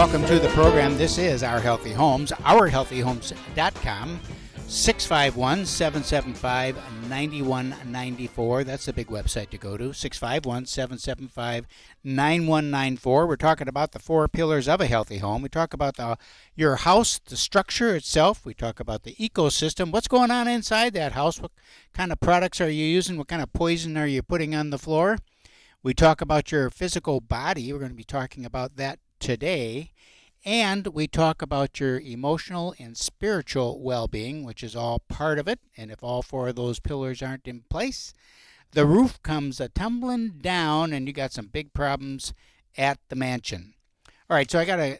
welcome to the program. This is Our Healthy Homes, ourhealthyhomes.com, 651-775-9194. That's the big website to go to, 651-775-9194. We're talking about the four pillars of a healthy home. We talk about your house, the structure itself. We talk about the ecosystem. What's going on inside that house? What kind of products are you using? What kind of poison are you putting on the floor? We talk about your physical body. We're going to be talking about that today. And we talk about your emotional and spiritual well-being, which is all part of it. And if all four of those pillars aren't in place, the roof comes a-tumbling down and you got some big problems at the mansion. All right, so I got to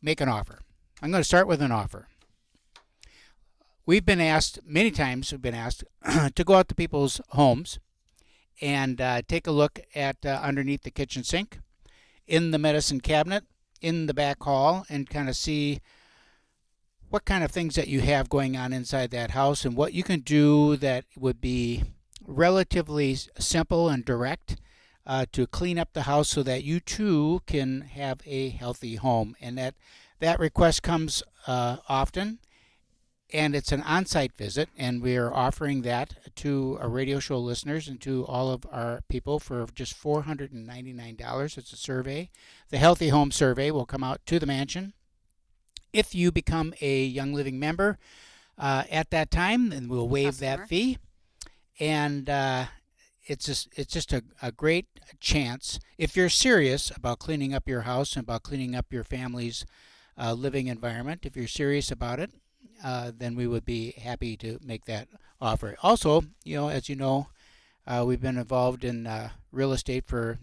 make an offer. I'm going to start with an offer. We've been asked, many times we've been asked to go out to people's homes and take a look at underneath the kitchen sink, in the medicine cabinet, in the back hall, and kind of see what kind of things that you have going on inside that house and what you can do that would be relatively simple and direct to clean up the house so that you too can have a healthy home. And that request comes often, and it's an on-site visit, and we are offering that to our radio show listeners and to all of our people for just $499. It's a survey. The Healthy Home Survey will come out to the mansion. If you become a Young Living member at that time, then we'll waive that fee. And it's just a great chance. If you're serious about cleaning up your house and about cleaning up your family's living environment, if you're serious about it, then we would be happy to make that offer. Also, as you know, we've been involved in real estate for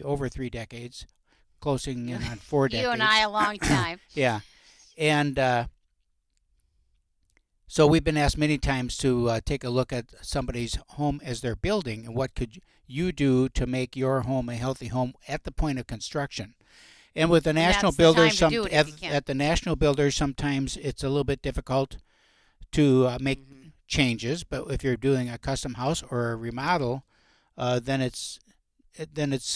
over 3 decades, closing in on 4 decades. You and I a long time. Yeah, and so we've been asked many times to take a look at somebody's home as they're building, and what could you do to make your home a healthy home at the point of construction. And with the national builders, at the national builders, sometimes it's a little bit difficult to make changes. But if you're doing a custom house or a remodel, then it's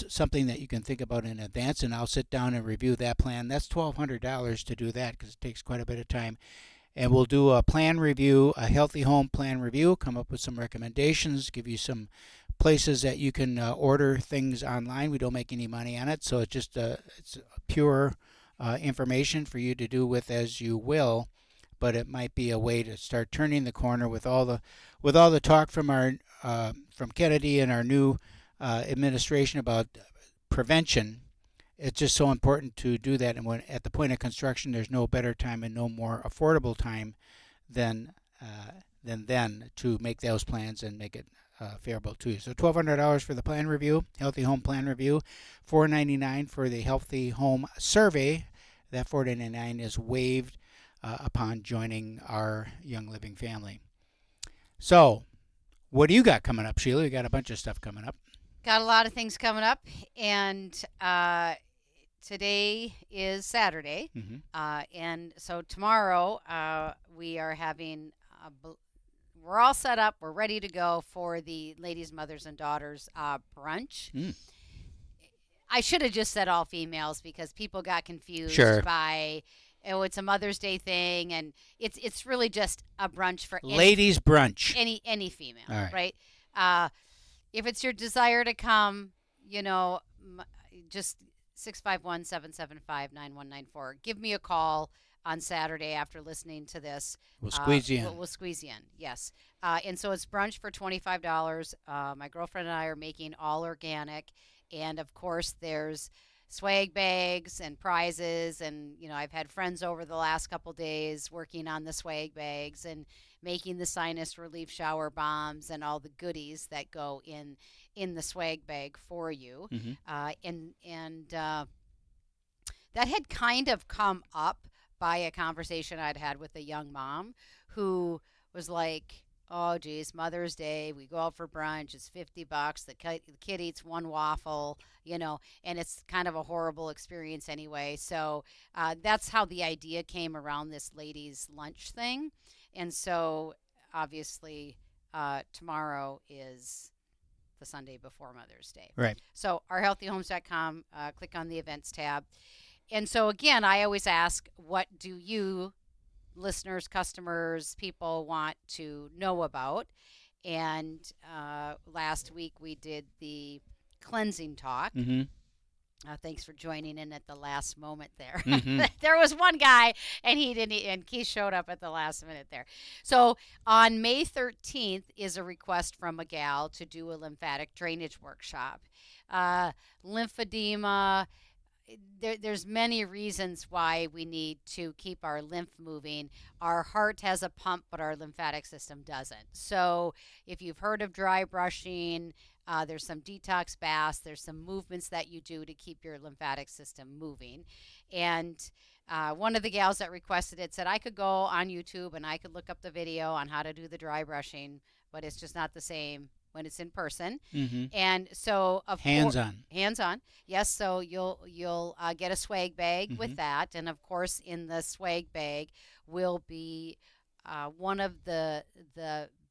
something that you can think about in advance. And I'll sit down and review that plan. That's $1,200 to do that because it takes quite a bit of time. And we'll do a plan review, a healthy home plan review, come up with some recommendations, give you some places that you can order things online. We don't make any money on it, so it's just it's pure information for you to do with as you will. But it might be a way to start turning the corner with all the talk from from Kennedy and our new administration about prevention. It's just so important to do that. And when at the point of construction, there's no better time and no more affordable time than then to make those plans and make it favorable to you. So $1,200 for the plan review, Healthy Home Plan Review, $499 for the Healthy Home Survey. That $499 is waived upon joining our Young Living family. So, what do you got coming up, Sheila? You got a bunch of stuff coming up. Got a lot of things coming up, and today is Saturday, and so tomorrow we are having we're all set up. We're ready to go for the ladies, mothers, and daughters brunch. I should have just said all females because people got confused by, it's a Mother's Day thing, and it's really just a brunch for ladies brunch. Any female, right? If it's your desire to come, just 651-775-9194. Give me a call on Saturday after listening to this. We'll squeeze you in. We'll squeeze you in, yes. And so it's brunch for $25. My girlfriend and I are making all organic. And, of course, there's swag bags and prizes. And, I've had friends over the last couple days working on the swag bags and making the sinus relief shower bombs and all the goodies that go in the swag bag for you. And that had kind of come up by a conversation I'd had with a young mom who was like, oh, geez, Mother's Day, we go out for brunch, it's $50, the kid eats one waffle, and it's kind of a horrible experience anyway. So that's how the idea came around this ladies' lunch thing. And so, obviously, tomorrow is the Sunday before Mother's Day. Right. So, ourhealthyhomes.com, click on the events tab. And so again, I always ask, what do you listeners, customers, people want to know about? And last week we did the cleansing talk. Mm-hmm. Thanks for joining in at the last moment there. Mm-hmm. There was one guy, and he didn't, and Keith showed up at the last minute there. So on May 13th is a request from a gal to do a lymphatic drainage workshop. Lymphedema, there's many reasons why we need to keep our lymph moving. Our heart has a pump, but our lymphatic system doesn't. So if you've heard of dry brushing, there's some detox baths. There's some movements that you do to keep your lymphatic system moving. And one of the gals that requested it said I could go on YouTube and I could look up the video on how to do the dry brushing, but it's just not the same when it's in person. Mm-hmm. And so of Hands on. hands on, yes. So you'll get a swag bag with Mm-hmm. that, and of course in the swag bag will be one of the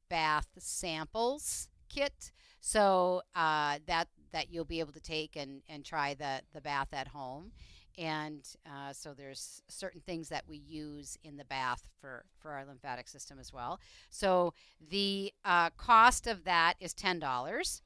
bath samples kit. So that you'll be able to take and try the bath at home. And so there's certain things that we use in the bath for our lymphatic system as well. So the cost of that is $10.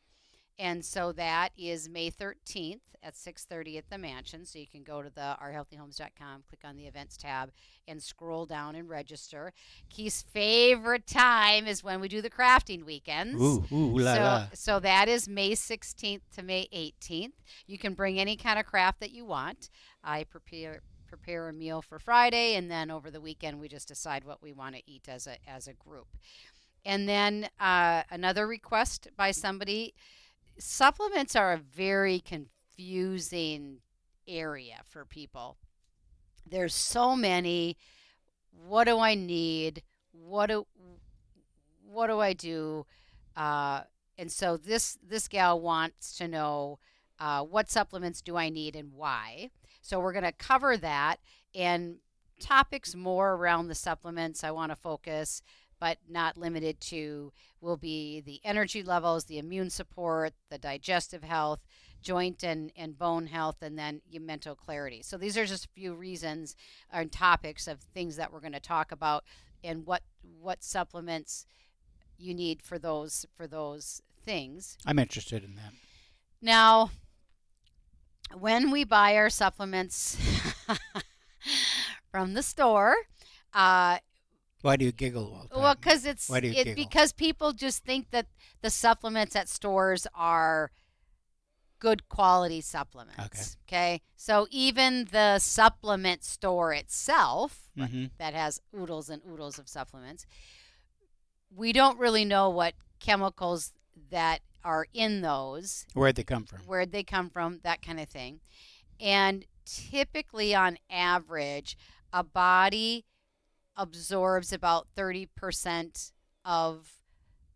And so that is May 13th at 6:30 at the mansion. So you can go to the ourhealthyhomes.com, click on the events tab, and scroll down and register. Keith's favorite time is when we do the crafting weekends. Ooh, la la. So that is May 16th to May 18th. You can bring any kind of craft that you want. I prepare a meal for Friday, and then over the weekend we just decide what we want to eat as a group. And then another request by somebody. Supplements are a very confusing area for people. There's so many. What do I need? What do I do? And so this gal wants to know what supplements do I need and why. So we're going to cover that, and topics more around the supplements I want to focus, but not limited to, will be the energy levels, the immune support, the digestive health, joint and bone health, and then your mental clarity. So these are just a few reasons and topics of things that we're going to talk about, and what supplements you need for those things. I'm interested in that. Now, when we buy our supplements from the store, Why do you giggle all the time? well, because Why do you giggle? because people just think that the supplements at stores are good quality supplements. Okay. So even the supplement store itself, Mm-hmm. that has oodles and oodles of supplements, we don't really know what chemicals that are in those, Where'd they come from? where'd they come from, that kind of thing. And typically, on average, a body absorbs about 30% of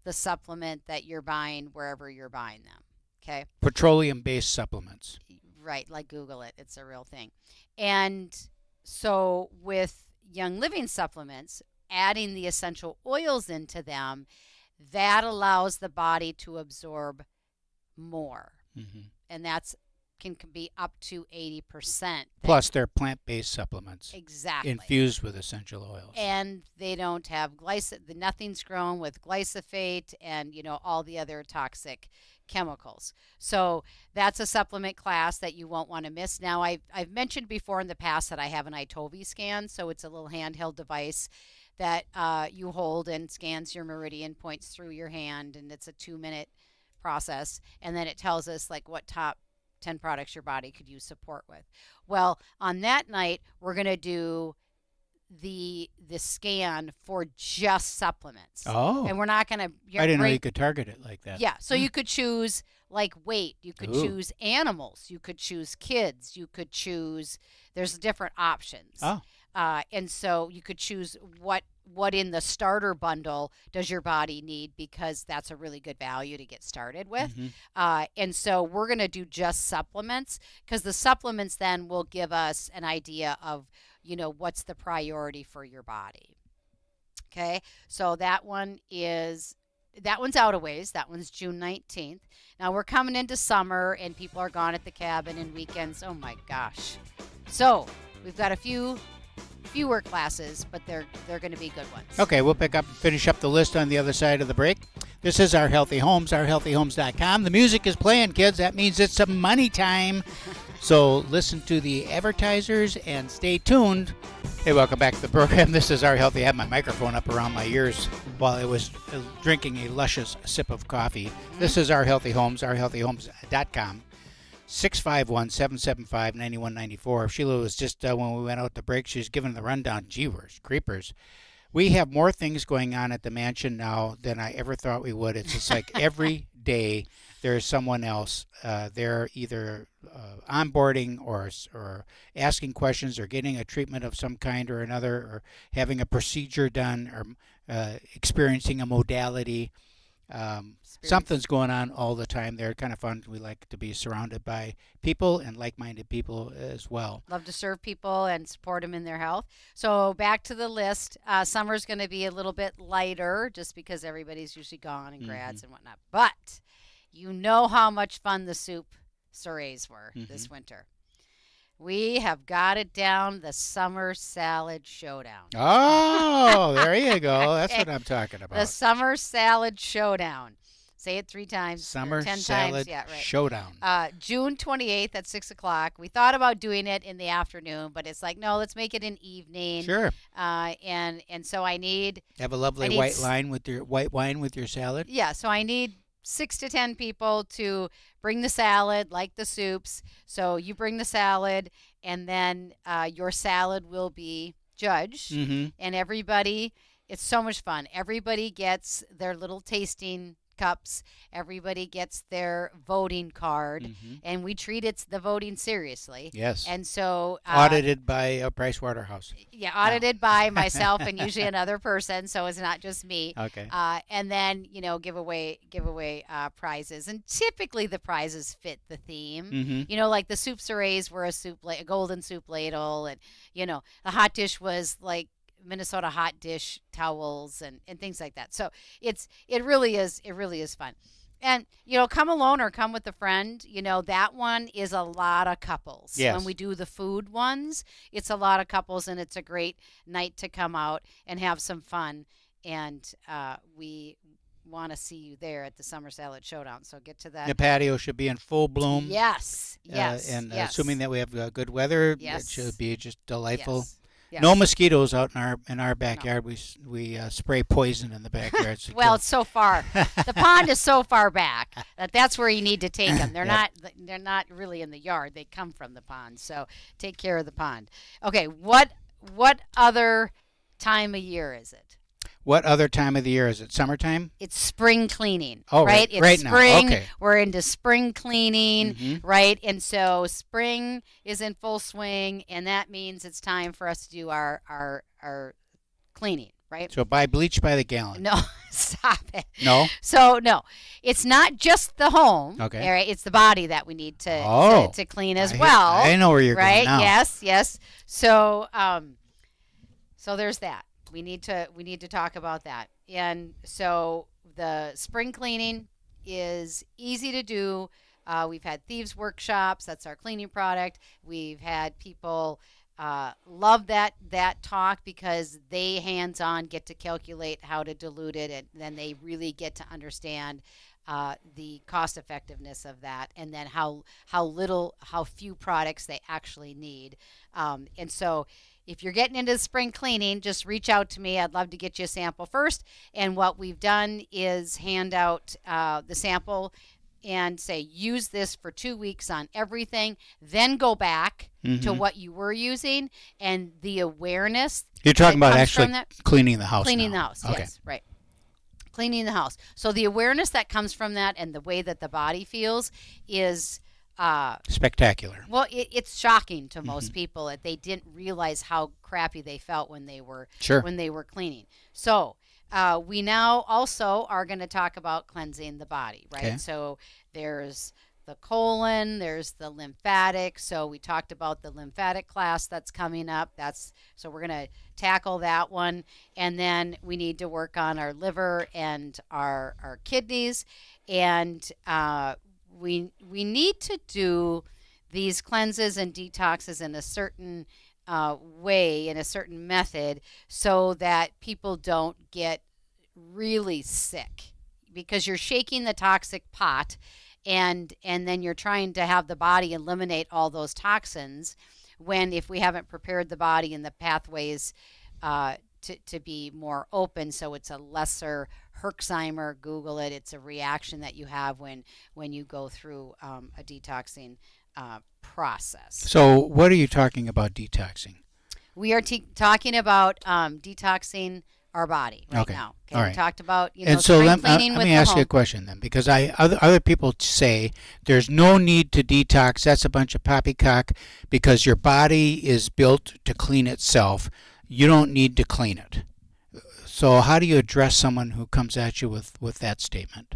the supplement that you're buying wherever you're buying them. Okay. Petroleum-based supplements. Right. Like Google it. It's a real thing. And so with Young Living supplements, adding the essential oils into them, that allows the body to absorb more. Mm-hmm. And that's can be up to 80%. Plus, they're plant-based supplements Exactly. infused with essential oils. And they don't have nothing's grown with glyphosate and all the other toxic chemicals. So that's a supplement class that you won't want to miss. Now, I've mentioned before in the past that I have an iTovi scan, so it's a little handheld device that you hold and scans your meridian points through your hand, and it's a 2-minute process, and then it tells us like what top 10 products your body could use support with. Well, on that night, we're going to do the scan for just supplements. Oh. And we're not going to... I didn't know you could target it like that. Yeah, so you could choose like weight. You could Ooh. choose animals. You could choose kids. You could choose... There's different options. Oh. And so you could choose what in the starter bundle does your body need, because that's a really good value to get started with. Mm-hmm. And so we're going to do just supplements, because the supplements then will give us an idea of, what's the priority for your body. Okay, so that one's out a ways. That one's June 19th. Now we're coming into summer and people are gone at the cabin and weekends. Oh my gosh. So we've got a fewer classes, but they're going to be good ones. Okay, we'll pick up and finish up the list on the other side of the break. This is Our Healthy Homes, ourhealthyhomes.com. The music is playing, kids. That means it's some money time. So listen to the advertisers and stay tuned. Hey, welcome back to the program. This is Our Healthy. I had my microphone up around my ears while I was drinking a luscious sip of coffee. This is Our Healthy Homes, ourhealthyhomes.com. 651-775-9194. Sheila was just, when we went out to break, she was giving the rundown. Gee, creepers. We have more things going on at the mansion now than I ever thought we would. It's just like every day there's someone else. They're either onboarding or asking questions or getting a treatment of some kind or another or having a procedure done or experiencing a modality. Something's going on all the time. They're kind of fun. We like to be surrounded by people and like-minded people as well. Love to serve people and support them in their health. So back to the list. Summer's going to be a little bit lighter just because everybody's usually gone and grads and whatnot. But you know how much fun the soup soirees were this winter. We have got it down, the summer salad showdown. Oh, there you go. That's what I'm talking about. The summer salad showdown. Say it 3 times. Summer 10 salad times. Yeah, right. showdown. June 28th at 6 o'clock. We thought about doing it in the afternoon, but it's like, no, let's make it an evening. Sure. And so I need. Have a lovely white wine with your salad. Yeah, so I need 6 to 10 people to bring the salad, like the soups. So you bring the salad, and then your salad will be judged. And everybody, it's so much fun. Everybody gets their little tasting cups. Everybody gets their voting card, and we treat the voting seriously. Yes. And so audited by Price Waterhouse. Yeah, audited by myself and usually another person, so it's not just me. Okay. And then give away prizes, and typically the prizes fit the theme. Like the soup soirees were a golden soup ladle, and the hot dish was like Minnesota hot dish towels and things like that. So it really is fun. And come alone or come with a friend. That one is a lot of couples. Yes. When we do the food ones, it's a lot of couples, and it's a great night to come out and have some fun. And we want to see you there at the Summer Salad Showdown. So get to that. The patio should be in full bloom. Yes. And assuming that we have good weather, yes. it should be just delightful. Yes. Yes. No mosquitoes out in our backyard. No. We spray poison in the backyard. Well, it's so far. The pond is so far back that's where you need to take them. They're not really in the yard. They come from the pond. So take care of the pond. Okay, what other time of year is it? What other time of the year is it? Summertime? It's spring cleaning. Oh, right. It's right spring. Now. Okay. We're into spring cleaning, right? And so spring is in full swing, and that means it's time for us to do our cleaning, right? So buy bleach by the gallon. No, stop it. No. So no, it's not just the home. Okay. Right. It's the body that we need to clean as well. I know where you're right? going now. Yes. So so there's that. We need to talk about that. And so the spring cleaning is easy to do. We've had thieves workshops. That's our cleaning product. We've had people love that talk because they hands-on get to calculate how to dilute it, and then they really get to understand the cost effectiveness of that, and then how few products they actually need. And so if you're getting into the spring cleaning, just reach out to me. I'd love to get you a sample first. And what we've done is hand out the sample and say, use this for 2 weeks on everything, then go back to what you were using, and the awareness. You're talking about actually cleaning the house. Cleaning now. the house, Okay. Yes, right. Cleaning the house. So the awareness that comes from that and the way that the body feels is spectacular. Well, it's shocking to most people that they didn't realize how crappy they felt when they were cleaning. So we now also are going to talk about cleansing the body, right? Okay. So there's the colon, there's the lymphatic. So we talked about the lymphatic class that's coming up. So we're going to tackle that one, and then we need to work on our liver and our kidneys, and we need to do these cleanses and detoxes in a certain way, in a certain method, so that people don't get really sick, because you're shaking the toxic pot, and then you're trying to have the body eliminate all those toxins, when if we haven't prepared the body and the pathways to be more open, so it's a lesser Herxheimer. Google it. It's a reaction that you have when you go through a detoxing process. So what are you talking about detoxing? We are talking about detoxing our body right now. Okay, all right. We talked about and so spring cleaning let with me the ask home. you a question then, because other people say there's no need to detox. That's a bunch of poppycock, because your body is built to clean itself. You don't need to clean it. So how do you address someone who comes at you with that statement?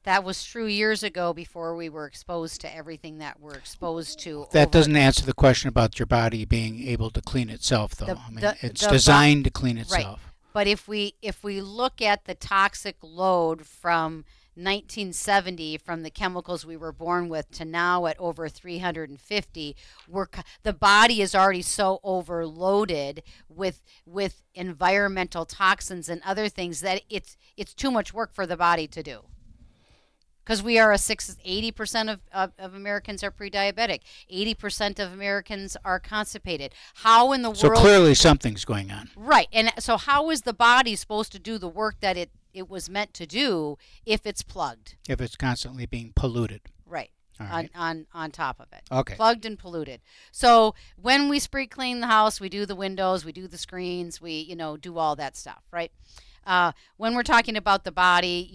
That was true years ago, before we were exposed to everything that we're exposed to. That doesn't answer the question about your body being able to clean itself, though. It's designed to clean itself. Right. But if we look at the toxic load from 1970, from the chemicals we were born with, to now at over 350, the body is already so overloaded with environmental toxins and other things that it's too much work for the body to do. Because we are 80% of Americans are pre-diabetic. 80% of Americans are constipated. How in the world? So clearly something's going on. Right. And so how is the body supposed to do the work that it was meant to do if it's plugged? If it's constantly being polluted. Right. All right. On top of it. Okay. Plugged and polluted. So when we spray clean the house, we do the windows, we do the screens, we do all that stuff, right? When we're talking about the body,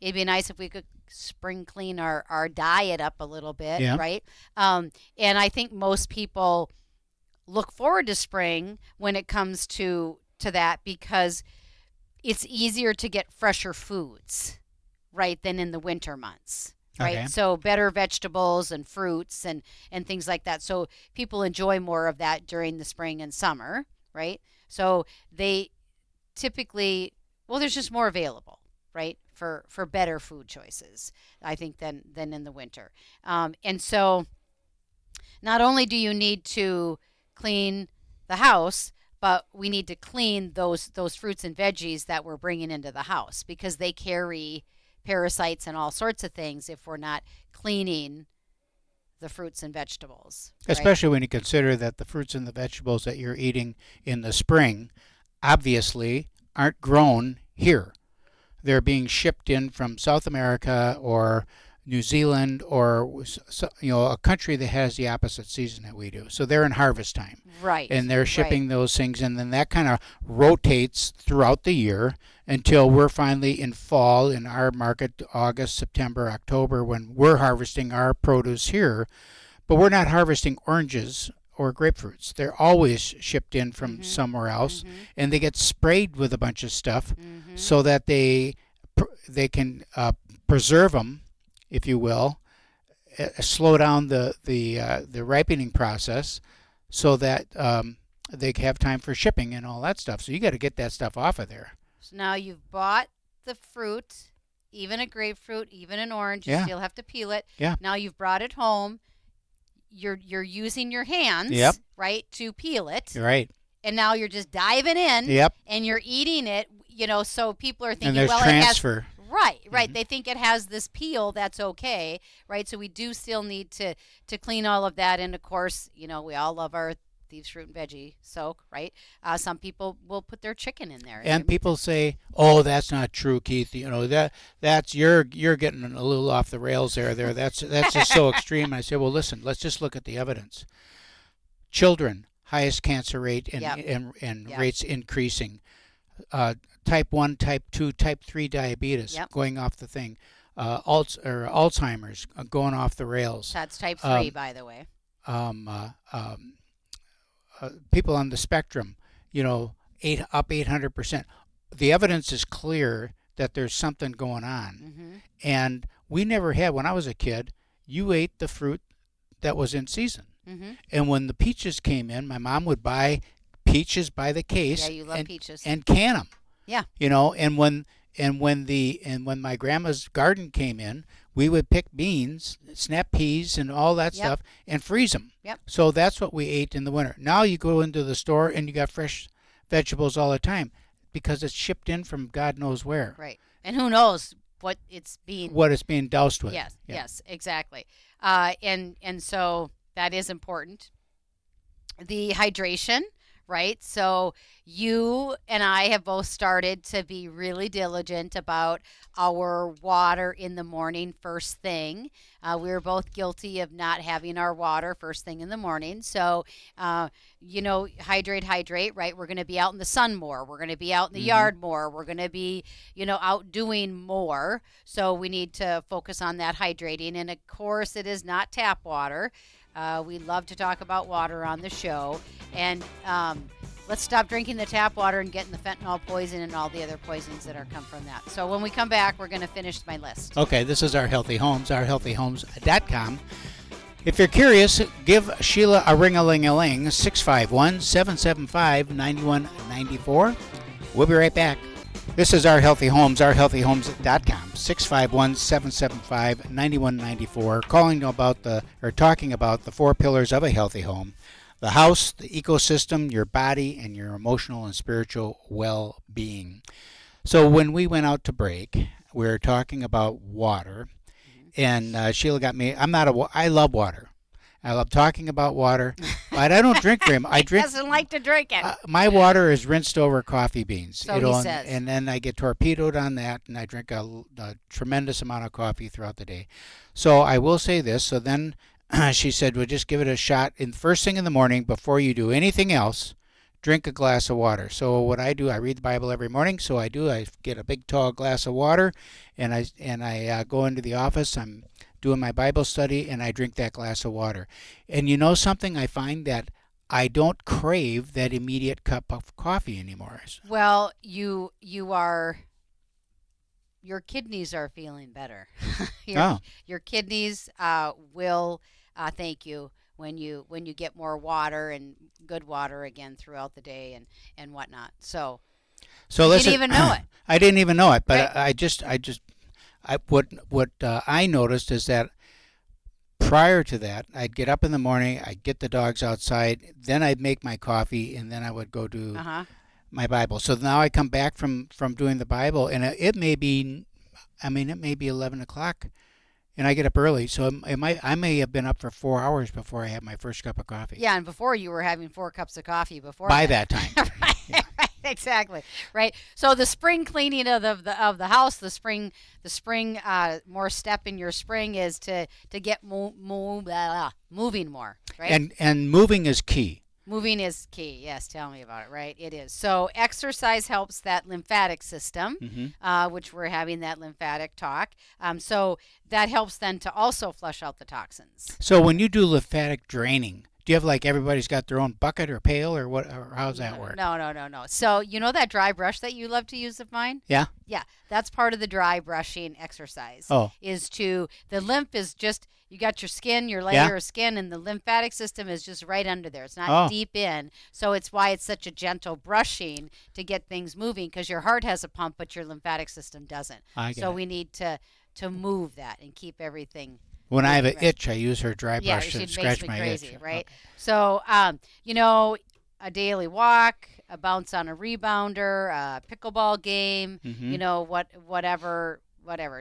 it'd be nice if we could spring clean our diet up a little bit, yeah. Right? And I think most people look forward to spring when it comes to that, because it's easier to get fresher foods, right, than in the winter months, right? Okay. So better vegetables and fruits and things like that. So people enjoy more of that during the spring and summer, right? So they typically, there's just more available, right, for better food choices, I think, than in the winter. And so not only do you need to clean the house, but we need to clean those fruits and veggies that we're bringing into the house, because they carry parasites and all sorts of things if we're not cleaning the fruits and vegetables. Especially when you consider that the fruits and the vegetables that you're eating in the spring obviously aren't grown here. They're being shipped in from South America or New Zealand, or a country that has the opposite season that we do. So they're in harvest time. Right. And they're shipping those things, and then that kind of rotates throughout the year until we're finally in fall in our market, August, September, October, when we're harvesting our produce here. But we're not harvesting oranges or grapefruits. They're always shipped in from somewhere else, and they get sprayed with a bunch of stuff so that they can preserve them, if you will, slow down the ripening process, so that they have time for shipping and all that stuff. So you got to get that stuff off of there. So now you've bought the fruit, even a grapefruit, even an orange. You still have to peel it. Yeah. Now you've brought it home. You're using your hands, right, to peel it. Right. And now you're just diving in. Yep. And you're eating it. So people are thinking, and there's well, transfer. It has. Right. They think it has this peel. That's okay, right? So we do still need to clean all of that. And of course, we all love our Thieves Fruit and Veggie soak, right? Some people will put their chicken in there. And people say, "Oh, that's not true, Keith. That's you're getting a little off the rails there. That's just so extreme." I say, "Well, listen. Let's just look at the evidence. Children, highest cancer rate and rates increasing. Type 1, type 2, type 3 diabetes going off the thing. Alzheimer's going off the rails. That's type 3, by the way. People on the spectrum, up 800%. The evidence is clear that there's something going on. And we never had, when I was a kid, you ate the fruit that was in season. And when the peaches came in, my mom would buy peaches by the case. Yeah, you love peaches. And can them. Yeah. And when my grandma's garden came in, we would pick beans, snap peas, and all that Yep. stuff and freeze them. Yep. So that's what we ate in the winter. Now you go into the store and you got fresh vegetables all the time because it's shipped in from God knows where. Right. And who knows what it's being. What it's being doused with. Yes. Yeah. Yes. Exactly. And so that is important. The hydration, right? So you and I have both started to be really diligent about our water in the morning first thing. We were both guilty of not having our water first thing in the morning. So, hydrate, right? We're going to be out in the sun more. We're going to be out in the yard more. We're going to be, out doing more. So we need to focus on that hydrating. And of course, it is not tap water. We love to talk about water on the show. And let's stop drinking the tap water and getting the fentanyl poison and all the other poisons that are come from that. So when we come back, we're going to finish my list. Okay, this is Our Healthy Homes, ourhealthyhomes.com. If you're curious, give Sheila a ring-a-ling-a-ling, 651-775-9194. We'll be right back. This is Our Healthy Homes, ourhealthyhomes.com, 651-775-9194, talking about the four pillars of a healthy home: the house, the ecosystem, your body, and your emotional and spiritual well-being. So when we went out to break, we were talking about water, and Sheila got me. I love water. I love talking about water, but I don't drink very much. He doesn't like to drink it. My water is rinsed over coffee beans. So he says. And then I get torpedoed on that, and I drink a tremendous amount of coffee throughout the day. So I will say this. So then she said, well, just give it a shot. And first thing in the morning, before you do anything else, drink a glass of water. So what I do, I read the Bible every morning. So I get a big tall glass of water, and I go into the office. I'm doing my Bible study, and I drink that glass of water. And you know something? I find that I don't crave that immediate cup of coffee anymore. Well, your kidneys are feeling better. Your kidneys will thank you when you get more water and good water again throughout the day and whatnot. So you listen, didn't even know it. I didn't even know it, but Right. what I noticed is that prior to that, I'd get up in the morning, I'd get the dogs outside, then I'd make my coffee, and then I would go do my Bible. So now I come back from doing the Bible, and it may be 11 o'clock, and I get up early. So I may have been up for 4 hours before I had my first cup of coffee. Yeah, and before you were having 4 cups of coffee before By that time. Right, Yeah. right, exactly. Right. So the spring cleaning of the house, the spring more step in your spring is to get moving more, right? And moving is key. Moving is key. Yes, tell me about it, right? It is. So exercise helps that lymphatic system, which we're having that lymphatic talk. So that helps then to also flush out the toxins. So when you do lymphatic draining, do you have like everybody's got their own bucket or pail or what? Or how's that work? No. So you know that dry brush that you love to use of mine? Yeah. Yeah, that's part of the dry brushing exercise. Oh. The lymph is just, you got your skin, your layer of skin, and the lymphatic system is just right under there. It's not deep in. So it's why it's such a gentle brushing to get things moving, because your heart has a pump, but your lymphatic system doesn't. We need to move that and keep everything. When I have an itch, I use her dry Yeah, brush to it scratch makes me my crazy, itch. right? Okay. So, a daily walk, a bounce on a rebounder, a pickleball game, whatever,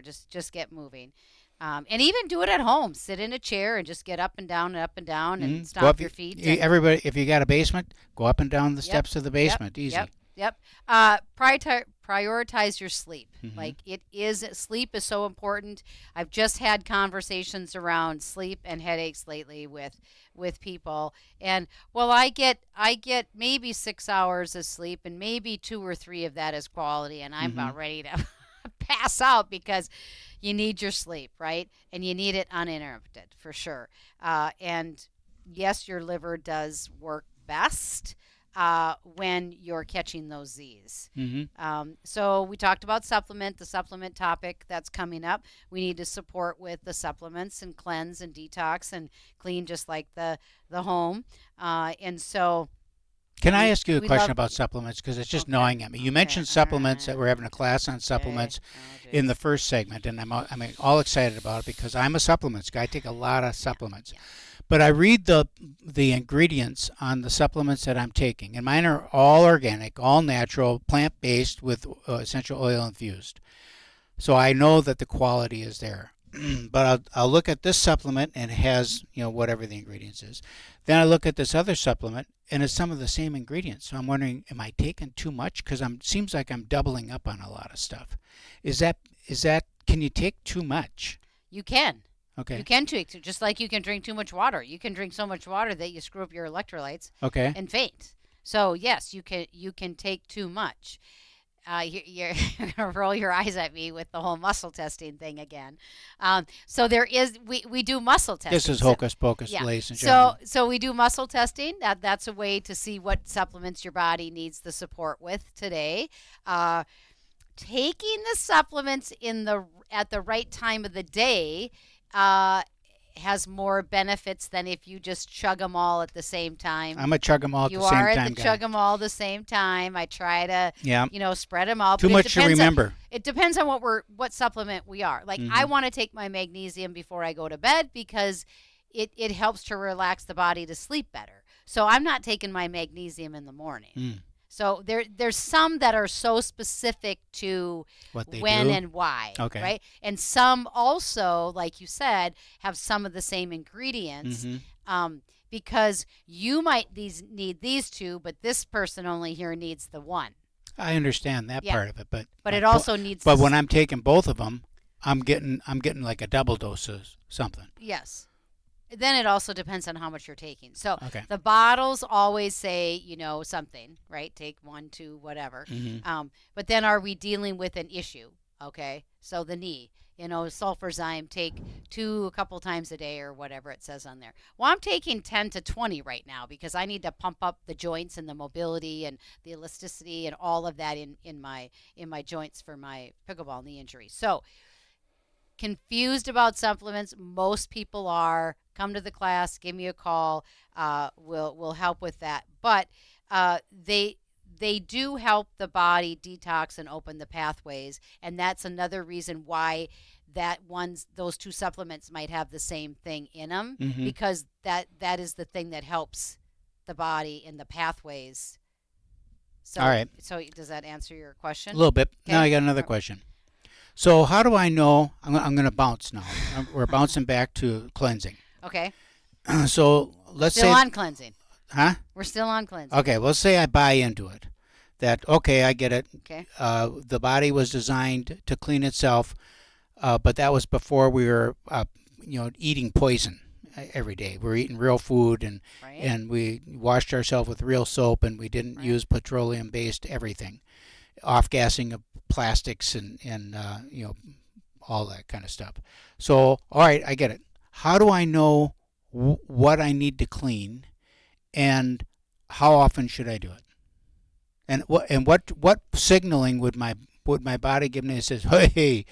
just get moving. And even do it at home. Sit in a chair and just get up and down and stomp your feet. Everybody, if you got a basement, go up and down the steps of the basement. Easy. Yep. Prioritize your sleep. Sleep is so important. I've just had conversations around sleep and headaches lately with people, and I get maybe 6 hours of sleep, and maybe 2 or 3 of that is quality, and I'm about ready to pass out because you need your sleep, right? And you need it uninterrupted for sure. And yes, your liver does work best when you're catching those Z's. So we talked about the supplement topic that's coming up. We need to support with the supplements and cleanse and detox and clean just like the home. And so Can I We ask you a we question love. about supplements? Because it's just Okay. gnawing at me. You Okay. mentioned All supplements that right. we're having a class on Okay. supplements Oh, in the jeez. first segment, and I'm all excited about it because I'm a supplements guy. I take a lot of Yeah. supplements, Yeah. but I read the ingredients on the supplements that I'm taking, and mine are all organic, all natural, plant based with essential oil infused. So I know that the quality is there. But I'll look at this supplement and it has, whatever the ingredients is. Then I look at this other supplement and it's some of the same ingredients. So I'm wondering, am I taking too much? Because seems like I'm doubling up on a lot of stuff. Is that can you take too much? You can. You Okay. can take just like you can drink too much water. You can drink so much water that you screw up your electrolytes Okay. and faint. So yes, you can take too much. You're gonna roll your eyes at me with the whole muscle testing thing again. So there is we do muscle This testing. is So hocus pocus, yeah, ladies and so gentlemen. so we do muscle testing. That's a way to see what supplements your body needs the support with today. Uh, Taking the supplements in the at the right time of the day uh, has more benefits than if you just chug them all at the same time. I'm a chug 'em all at the You same are at the time guy. chug them all the same time. I try to, Yeah. spread them out, Too but it much to depends on remember. what supplement we are. Like I Hmm. want to take my magnesium before I go to bed because it helps to relax the body to sleep better. So I'm not taking my magnesium in the morning. Mm. So there's some that are so specific to What they when do. and why, Okay. right? And some also, like you said, have some of the same ingredients. Hmm. Because you might need these two, but this person only here needs the one. I understand that Yeah, part of it, but but it also needs but when this. I'm taking both of them, I'm getting like a double dose of something. Yes. Then it also depends on how much you're taking. So Okay. the bottles always say, something, right? Take one, two, whatever. Hmm. But then are we dealing with an issue? Okay. So the knee, sulfurzyme, take two a couple times a day or whatever it says on there. Well, I'm taking 10 to 20 right now because I need to pump up the joints and the mobility and the elasticity and all of that in my joints for my pickleball knee injury. So confused about supplements. Most people are. Come to the class, give me a call. We'll help with that. But they do help the body detox and open the pathways, and that's another reason why those two supplements might have the same thing in them Hmm. because that is the thing that helps the body in the pathways. All So right. so does that answer your A question? little bit. Now Okay. I got another question. So how do I know? I'm going to bounce now. We're bouncing back to cleansing. Okay. So We're let's still say, on cleansing. huh? We're still on cleansing. Okay. Let's say I buy into it. That okay, I get it. Okay. The body was designed to clean itself, but that was before we were, eating poison every day. We were eating real food, and Right. we washed ourselves with real soap, and we didn't Right. use petroleum-based everything, off-gassing of plastics and all that kind of stuff. So, all right, I get it. How do I know what I need to clean, and how often should I do it? And what signaling would my body give me that says, "Hey,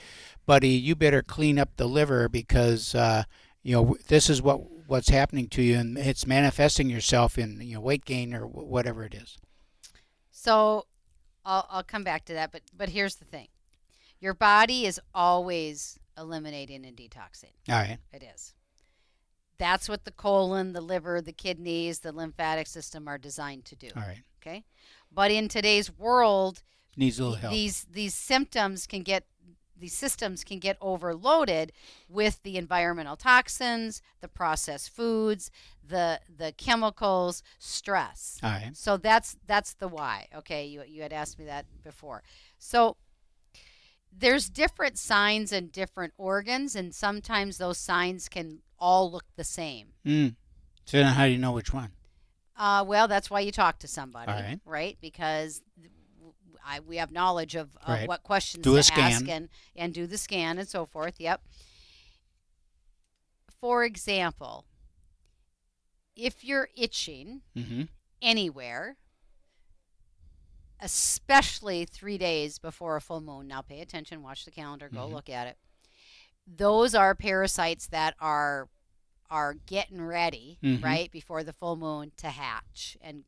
buddy, you better clean up the liver because this is what's happening to you, and it's manifesting yourself in weight gain or whatever it is." So I'll come back to that, but here's the thing: your body is always eliminating and detoxing. All right. It is. That's what the colon, the liver, the kidneys, the lymphatic system are designed to do. All right. Okay, but in today's world, Needs a little help. these systems can get overloaded with the environmental toxins, the processed foods, the chemicals, stress. All right. So that's the why. Okay, you had asked me that before. So there's different signs in different organs, and sometimes those signs can all look the same. So then how do you know which one? Well, that's why you talk to somebody, All right. right? Because we have knowledge of Right. what questions Do a to ask scan. and do the scan and so forth. Yep. For example, if you're itching Mm-hmm. anywhere, especially 3 days before a full moon, now pay attention, watch the calendar, go Mhm. look at it. Those are parasites that are are getting ready, Mm-hmm. right, before the full moon to hatch and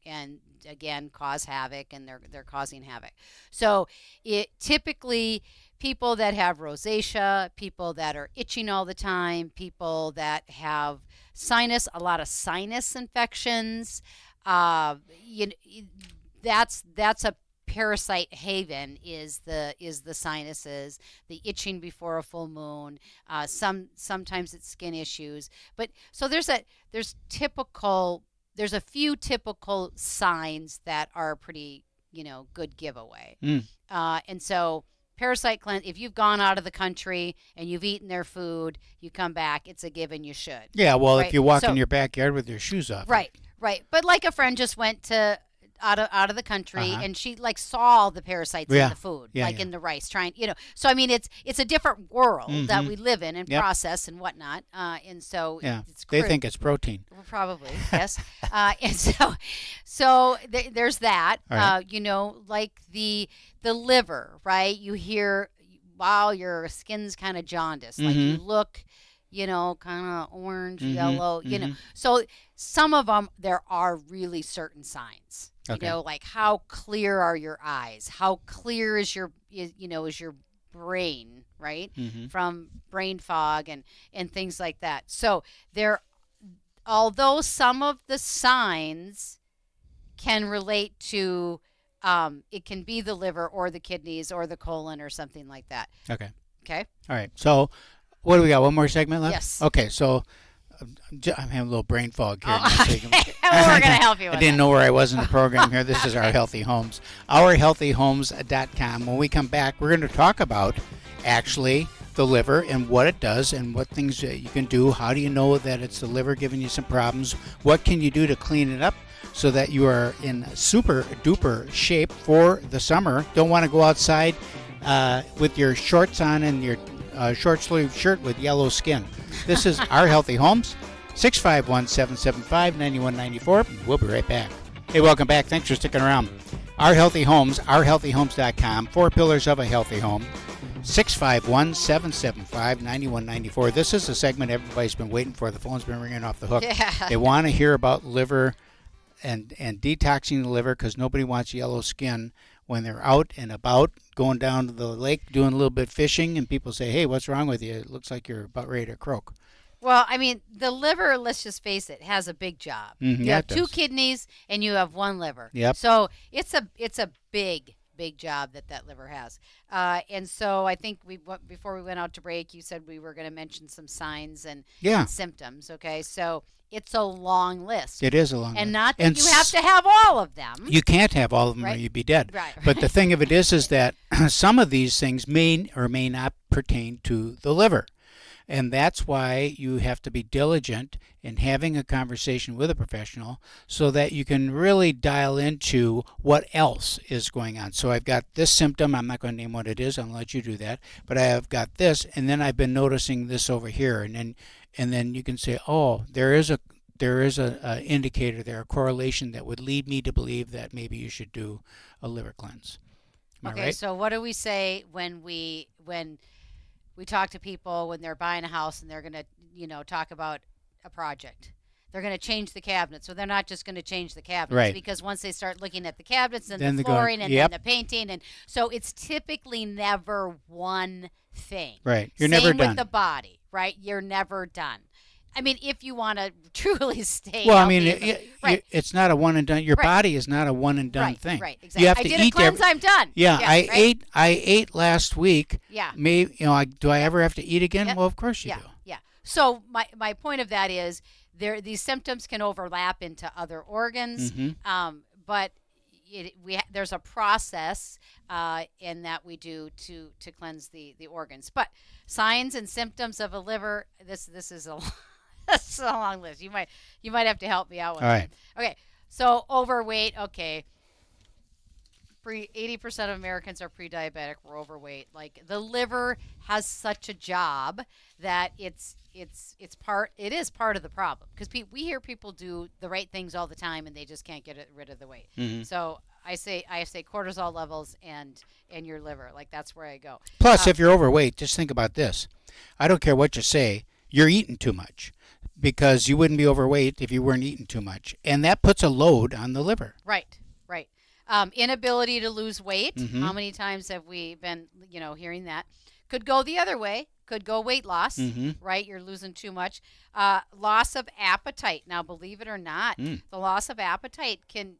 again cause havoc, and they're causing havoc. So it typically, people that have rosacea, people that are itching all the time, people that have a lot of sinus infections, uh, you, that's a parasite haven, is the sinuses, the itching before a full moon. Sometimes it's skin issues, but so there's a few typical signs that are pretty good giveaway. Mm. And so parasite cleanse, if you've gone out of the country and you've eaten their food, you come back, it's a given, you should. Yeah, well, Right? if you walk So- in your backyard with your shoes off. Right. But like a friend just went to out of the country, Uh-huh. and she like saw all the parasites Yeah. in the food, Yeah, like yeah. in the rice, so I mean it's a different world that Mhm. we live in and Yep. process and whatnot, and so Yeah, it's they think it's protein. well, probably yes. And so there's that. All right. Like the liver, right? You hear, wow, your skin's kind of jaundiced, like you Mhm. look, kind of orange, Mhm, yellow, mhm. So some of them, there are really certain signs. Okay. Like how clear are your eyes? How clear is your brain, right? Mhm. From brain fog and things like that. So although some of the signs can relate to, it can be the liver or the kidneys or the colon or something like that. Okay. Okay. All right. So, what do we got? One more segment left? Yes. Okay. So, I'm having a little brain fog here. Oh, okay. Well, we're gonna help you with I didn't that. know where I was in the program here. This is Our Healthy Homes. OurHealthyHomes.com. When we come back, we're going to talk about actually the liver and what it does and what things you can do. How do you know that it's the liver giving you some problems? What can you do to clean it up so that you are in super duper shape for the summer? Don't want to go outside with your shorts on and your short sleeve shirt with yellow skin. This is Our Healthy Homes, 651-775-9194. We'll be right back. Hey, welcome back. Thanks for sticking around. Our Healthy Homes, OurHealthyHomes.com, 4 pillars of a healthy home, 651-775-9194. This is the segment everybody's been waiting for. The phone's been ringing off the hook. Yeah. They want to hear about liver and detoxing the liver because nobody wants yellow skin when they're out and about, going down to the lake, doing a little bit fishing, and people say, hey, what's wrong with you? It looks like you're about ready to croak. Well, I mean, the liver, let's just face it, has a big job. Mhm, You yeah, have it two does. kidneys and you have one liver. Yep. So it's a big job that liver has. And so I think before we went out to break, you said we were going to mention some signs and Yeah, symptoms. Okay, so it's a long list, it is a long and list. not that And you have to have all of them. You can't have all of them or Right. you'd be dead. Right. But the thing of it is that some of these things may or may not pertain to the liver. And that's why you have to be diligent in having a conversation with a professional so that you can really dial into what else is going on. So I've got this symptom. I'm not going to name what it is. I'm going to let you do that. But I have got this, and then I've been noticing this over here. And then you can say, oh, there is a indicator there, a correlation that would lead me to believe that maybe you should do a liver cleanse. Am I Okay, right? so what do we say when we talk to people when they're buying a house and they're going to, talk about a project? They're going to change the cabinets. So they're not just going to change the cabinets, Right. because once they start looking at the cabinets and Then the they're going, flooring and yep. then the painting, and so it's typically never one thing. Right. You're Same never done. with the body, right? You're never done. I mean, if you want to truly stay Well, I healthy, mean, right. it's not a one and done. Your Right. body is not a one and done right, thing. right, exactly. You have I to did eat a cleanse, every. I'm done. Yeah, I right? ate last week. Yeah. Maybe do I ever have to eat again? Yep. Well, of course you Yeah, do. yeah. So my point of that is these symptoms can overlap into other organs, Mm-hmm. but there's a process in that we do to cleanse the organs. But signs and symptoms of a liver, this is a this is a long list. You might have to help me out with All right. it. Okay, so overweight. Okay. 80% of Americans are pre-diabetic. We're overweight. Like, the liver has such a job that it is part of the problem, because we hear people do the right things all the time and they just can't get rid of the weight. Mm-hmm. So I say cortisol levels and your liver. Like, that's where I go. Plus, if you're overweight, just think about this. I don't care what you say. You're eating too much. because you wouldn't be overweight if you weren't eating too much, and that puts a load on the liver. Right, right. Inability to lose weight. Mm-hmm. How many times have we been, hearing that? Could go the other way. Could go weight loss, Mm-hmm. right? You're losing too much. Loss of appetite. Now, believe it or not, the loss of appetite can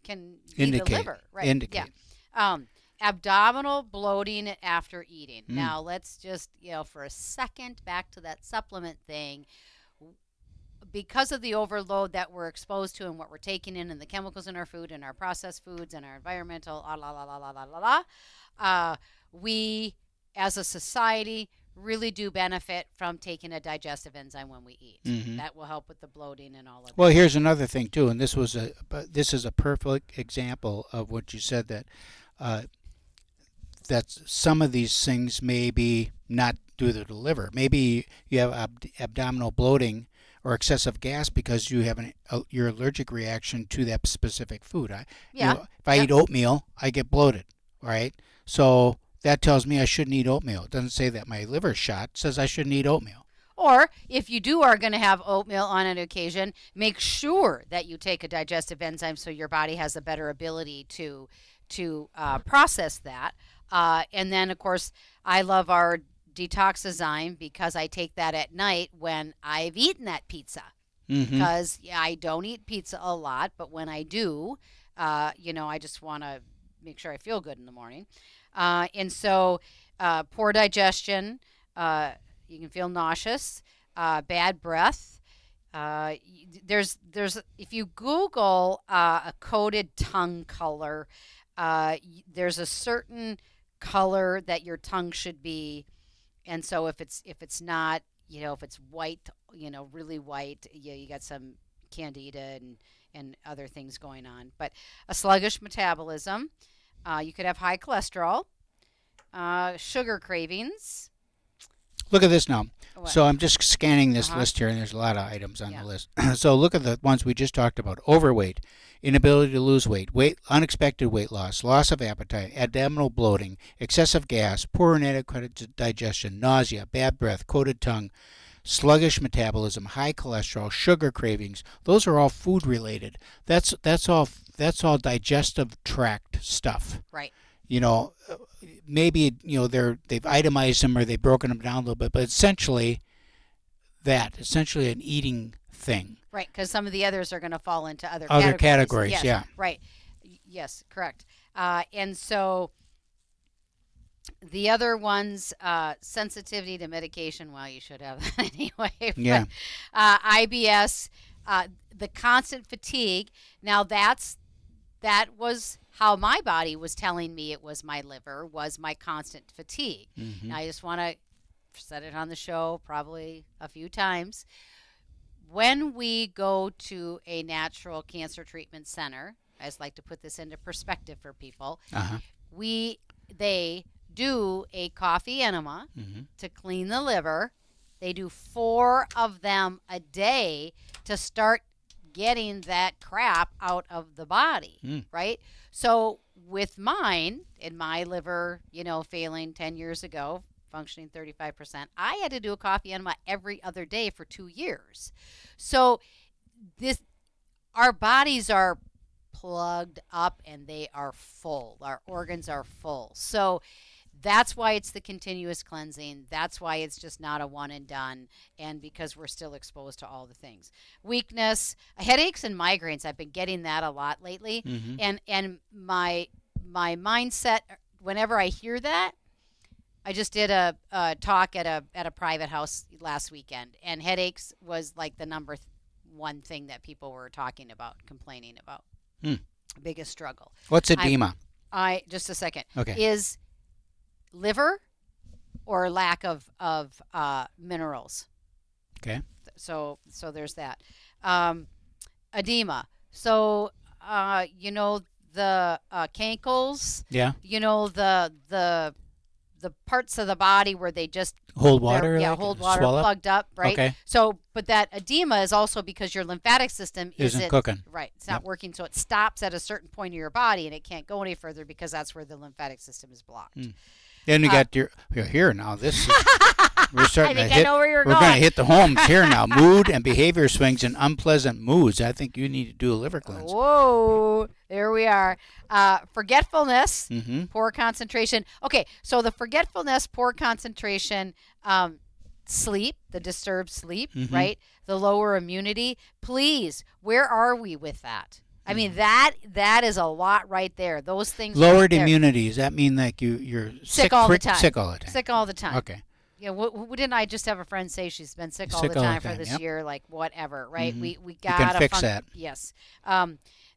be the liver, right? Indicate. Yeah. Abdominal bloating after eating. Now, let's just, for a second, back to that supplement thing. Because of the overload that we're exposed to and what we're taking in and the chemicals in our food and our processed foods and our environmental, we, as a society, really do benefit from taking a digestive enzyme when we eat. Mm-hmm. That will help with the bloating and all of that. Well, here's another thing too, and this is a perfect example of what you said, that some of these things may be not due to the liver. Maybe you have abdominal bloating or excessive gas because you have your allergic reaction to that specific food. If I eat oatmeal, I get bloated, right? So that tells me I shouldn't eat oatmeal. It doesn't say that my liver's shot. It says I shouldn't eat oatmeal. Or if you are going to have oatmeal on an occasion, make sure that you take a digestive enzyme so your body has a better ability to process that. And then, of course, I love our detoxazyme because I take that at night when I've eaten that pizza. Mm-hmm. Because I don't eat pizza a lot, but when I do, I just want to make sure I feel good in the morning. And so poor digestion, you can feel nauseous, bad breath. There's if you Google a coated tongue color, there's a certain color that your tongue should be. And so if it's not, if it's white, really white, you got some candida and other things going on. But a sluggish metabolism, you could have high cholesterol, sugar cravings. Look at this now. What? So I'm just scanning this list here, and there's a lot of items on the list. So look at the ones we just talked about. Overweight, inability to lose weight, unexpected weight loss, loss of appetite, abdominal bloating, excessive gas, poor and inadequate digestion, nausea, bad breath, coated tongue, sluggish metabolism, high cholesterol, sugar cravings. Those are all food related. That's all digestive tract stuff. Right. Maybe they've itemized them or they've broken them down a little bit, but essentially an eating thing. Right, because some of the others are going to fall into other categories. Yes, yeah. Right. Yes, correct. And so the other ones, sensitivity to medication. Well, you should have that anyway. But, yeah. IBS, the constant fatigue. Now that was how my body was telling me it was my liver, was my constant fatigue. Mm-hmm. Now, I just want to set it on the show probably a few times. When we go Uh-huh. to a natural cancer treatment center, I just like to put this into perspective for people, they do a coffee enema to clean the liver. They do 4 of them a day to start getting that crap out of the body, right? So with mine and my liver, failing 10 years ago, functioning 35%, I had to do a coffee enema every other day for 2 years. So our bodies are plugged up and they are full. Our organs are full. So that's why it's the continuous cleansing. That's why it's just not a one and done, and because we're still exposed to all the things. Weakness, headaches and migraines. I've been getting that a lot lately. And my mindset, whenever I hear that, I just did a talk at a private house last weekend, and headaches was like the number one thing that people were talking about, complaining about. Biggest struggle. What's edema? Just a second. Okay. Is liver or lack of minerals. Okay. So there's that. Edema. So the cankles. Yeah. The parts of the body where they just hold water. Hold water, plugged up, right? Okay. So, but that edema is also because your lymphatic system isn't cooking. Right. It's not working, so it stops at a certain point of your body and it can't go any further because that's where the lymphatic system is blocked. Then you got your here now. This We're starting I to hit. know where you're We're going. going to hit the homes here now. Mood and behavior swings and unpleasant moods. I think you need to do a liver cleanse. Whoa, there we are. Forgetfulness, Mm-hmm. poor concentration. Okay, so the forgetfulness, poor concentration, sleep, the disturbed sleep, Mm-hmm. right? The lower immunity. Please, where are we with that? I mean, that is a lot right there. Those things. Lowered right there. immunity. Does that mean like you're Sick all the time. Sick all the time. Sick all the time. Okay. Yeah, didn't I just have a friend say she's been sick all the Sick all the time for time, this yep. year? Like whatever, right? Mhm. We You gotta can fix that. Yes.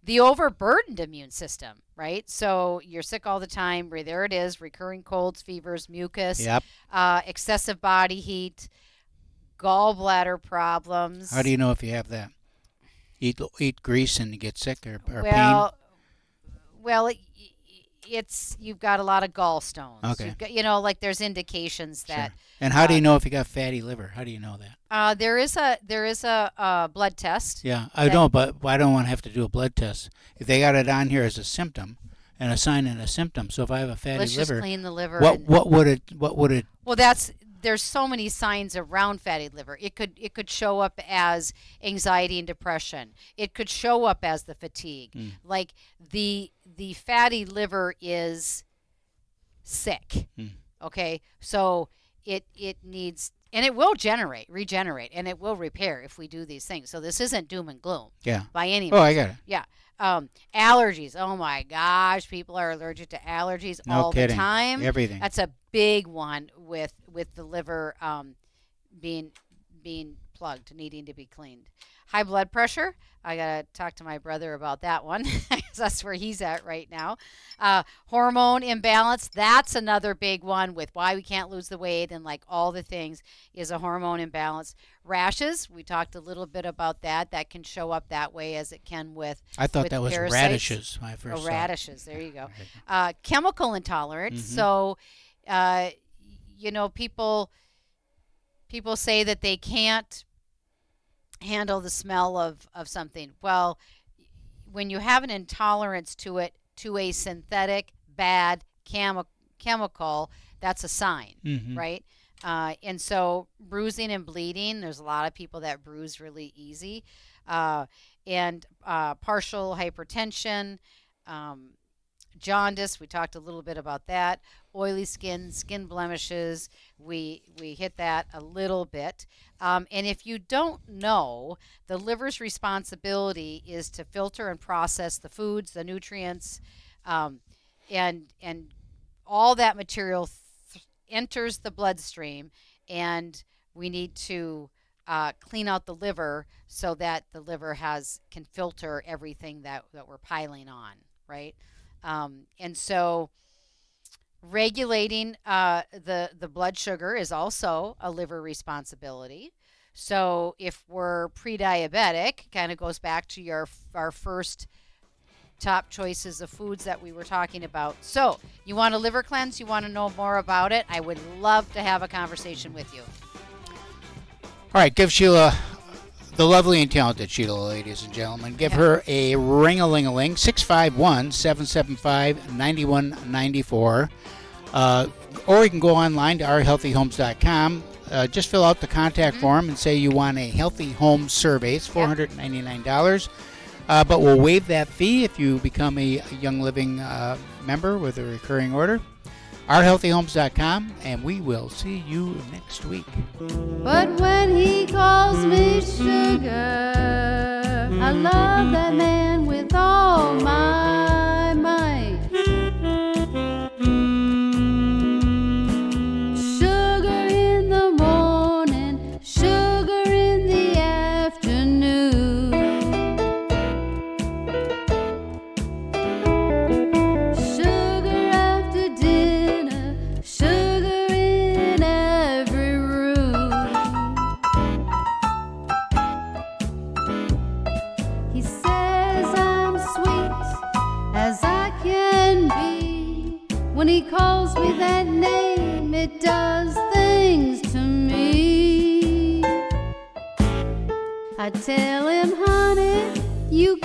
The overburdened immune system, right? So you're sick all the time. There it is: recurring colds, fevers, mucus, Yep. excessive body heat, gallbladder problems. How do you know if you have that? Eat grease and you get sick or pain? Well, it's you've got a lot of gallstones. Okay. You've got, like there's indications that. Sure. And how do you know if you got fatty liver? How do you know that? There is a blood test. Yeah, I know, but I don't want to have to do a blood test. If they got it on here as a symptom, and a sign and a symptom, so if I have a fatty Let's liver, just clean the liver. what would it? Well, there's so many signs around fatty liver. It could show up as anxiety and depression. It could show up as the fatigue. Like the fatty liver is sick. Okay, so it needs, and it will regenerate, and it will repair if we do these things. So this isn't doom and gloom. Yeah. By any means. Oh, I got it. Yeah. Allergies. Oh my gosh, people are allergic to allergies No all kidding. the time. Everything. That's a big one with the liver being plugged, needing to be cleaned. High blood pressure. I gotta talk to my brother about that one. That's where he's at right now. Hormone imbalance. That's another big one with why we can't lose the weight and like all the things is a hormone imbalance. Rashes. We talked a little bit about that. That can show up that way as it can with. I thought with that was parasites. radishes. When I first saw it. Radishes. There you go. Chemical intolerance. So, people say that they can't handle the smell of something. Well, when you have an intolerance to it, to a synthetic bad chemical, that's a sign, right? And so bruising and bleeding, there's a lot of people that bruise really easy. And partial hypertension, jaundice, we talked a little bit about that. Oily skin, skin blemishes, we hit that a little bit. And if you don't know, the liver's responsibility is to filter and process the foods, the nutrients, and all that material enters the bloodstream, and we need to clean out the liver so that the liver can filter everything that we're piling on, right? And so regulating the blood sugar is also a liver responsibility. So if we're pre-diabetic, kind of goes back to our first top choices of foods that we were talking about. So you want a liver cleanse? You want to know more about it? I would love to have a conversation with you. All right, give Sheila, the lovely and talented Sheila, ladies and gentlemen, give her a ring-a-ling-a-ling, 651-775-9194. Or you can go online to ourhealthyhomes.com. Just fill out the contact form and say you want a healthy home survey. It's $499. But we'll waive that fee if you become a Young Living member with a recurring order. ourhealthyhomes.com, and we will see you next week. But when he calls me sugar, I love that man with all my might. Sugar in the morning, sugar in the afternoon. Sugar after dinner, sugar in every room. He says I'm sweet as I can be. When he calls me that name, it does things to me. I tell him, honey, you